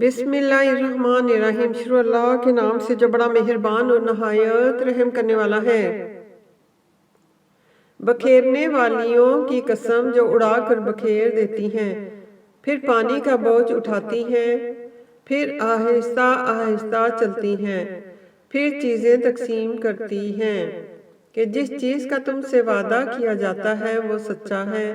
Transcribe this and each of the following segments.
बिस्मिल्लाहिर्रहमानिर्रहीम। शुरू अल्लाह के नाम से जो बड़ा मेहरबान और नहायत रहम करने वाला है। बखेरने वालियों की कसम जो उड़ा कर बखेर देती हैं, फिर पानी का बोझ उठाती हैं, फिर आहिस्ता आहिस्ता चलती हैं, फिर चीज़ें तकसीम करती हैं कि जिस चीज़ का तुमसे वादा किया जाता है वो सच्चा है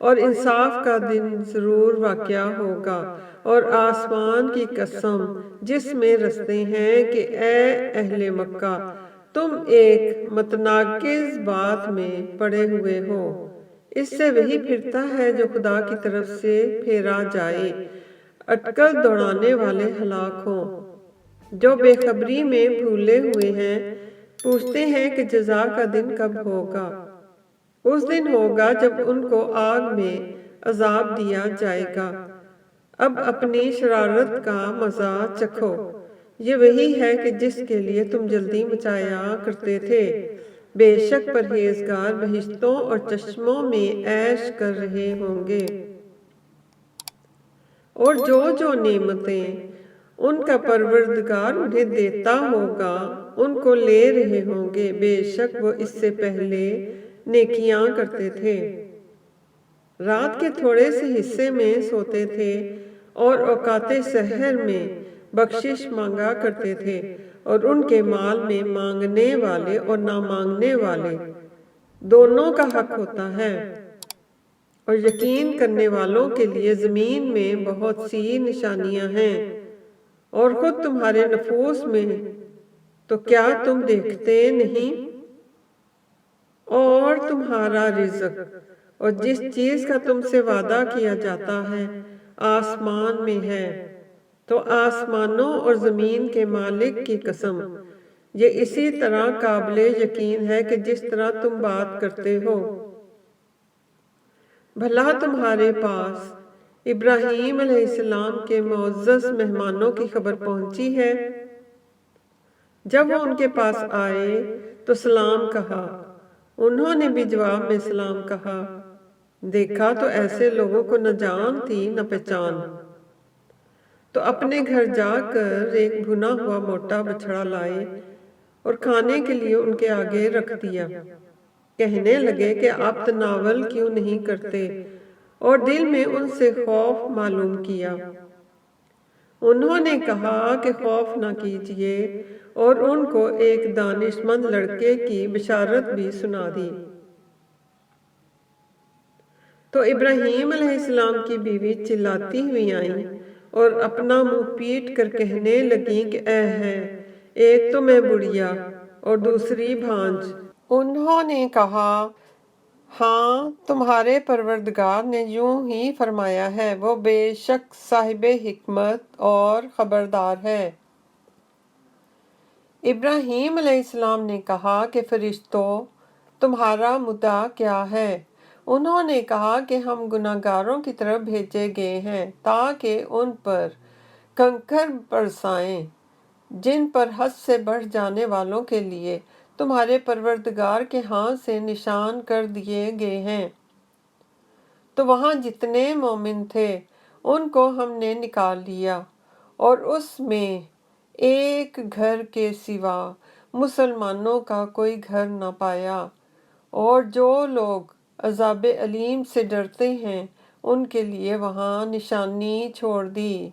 और इंसाफ का दिन ज़रूर वाक़या होगा। और आसमान की कसम जिसमें रस्ते हैं कि ए अहले मक्का, तुम एक मतनाकिज़ बात में पड़े हुए हो। इससे वही फिरता है जो खुदा की तरफ से फेरा जाए। अटकल दौड़ाने वाले हलाक हों। जो बेखबरी में भूले हुए हैं, पूछते हैं कि जज़ा का दिन कब होगा। उस दिन होगा जब उनको आग में अजाब दिया जाएगा। अब अपनी शरारत का मज़ा चखो। ये वही है कि जिसके लिए तुम जल्दी मचाया करते थे। बेशक परहेजगार बहिश्तों और चश्मों में ऐश कर रहे होंगे, और जो नेमतें उनका परवरदिगार उन्हें देता होगा उनको ले रहे होंगे। बेशक वो इससे पहले नेकियां करते थे। रात के थोड़े से हिस्से में सोते थे और औकाते सहर में बख्शिश मांगा करते थे, और उनके माल में मांगने वाले और ना मांगने वाले दोनों का हक होता है। और यकीन करने वालों के लिए ज़मीन में बहुत सी निशानियां हैं, और खुद तुम्हारे नफूस में तो क्या तुम देखते नहीं। और तुम्हारा रिज़्क और जिस चीज़ का तुमसे वादा किया जाता है आसमान में है, तो आसमानों और ज़मीन के मालिक की कसम, ये इसी तरह काबिले यकीन है कि जिस तरह तुम बात करते हो। भला तुम्हारे पास इब्राहीम अलैहिस्सलाम के मुअज़्ज़ज़ मेहमानों की खबर पहुंची है। जब वो उनके पास आए तो सलाम कहा। उन्होंने भी जवाब में सलाम कहा। देखा तो ऐसे लोगों को न जान थी न पहचान। तो अपने घर जाकर एक भुना हुआ मोटा बछड़ा लाए और खाने के लिए उनके आगे रख दिया। कहने लगे कि आप तनावल क्यों नहीं करते, और दिल में उनसे खौफ मालूम किया। उन्होंने कहा कि खौफ ना कीजिए, और उनको एक दानिशमंद लड़के की बिशारत भी सुना दी। तो इब्राहीम अलैहिस्सलाम की बीवी चिल्लाती हुई आई और अपना मुंह पीट कर कहने लगी कि ऐ है, एक तो मैं बुढ़िया और दूसरी भांज। उन्होंने कहा, हाँ, तुम्हारे परवरदिगार ने यूं ही फरमाया है, वो बेशक साहिबे हिकमत और खबरदार है। इब्राहीम अलैहिस्सलाम ने कहा कि फरिश्तों, तुम्हारा मुद्दा क्या है। उन्होंने कहा कि हम गुनाहगारों की तरफ भेजे गए हैं ताकि उन पर कंकर बरसाएं, जिन पर हद से बढ़ जाने वालों के लिए तुम्हारे परवरदिगार के हाथ से निशान कर दिए गए हैं। तो वहाँ जितने मोमिन थे उनको हमने निकाल लिया, और उसमें एक घर के सिवा मुसलमानों का कोई घर न पाया। और जो लोग अज़ाब अलीम से डरते हैं उनके लिए वहाँ निशानी छोड़ दी।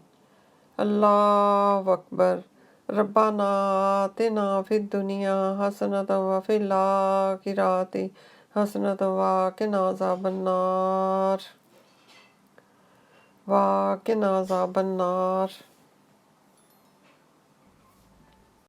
अल्लाह अकबर। रब्बाना आतिना फिद दुनिया हसनतन व फिल आखिरति हसनतन व क़िना अज़ाबन्नार।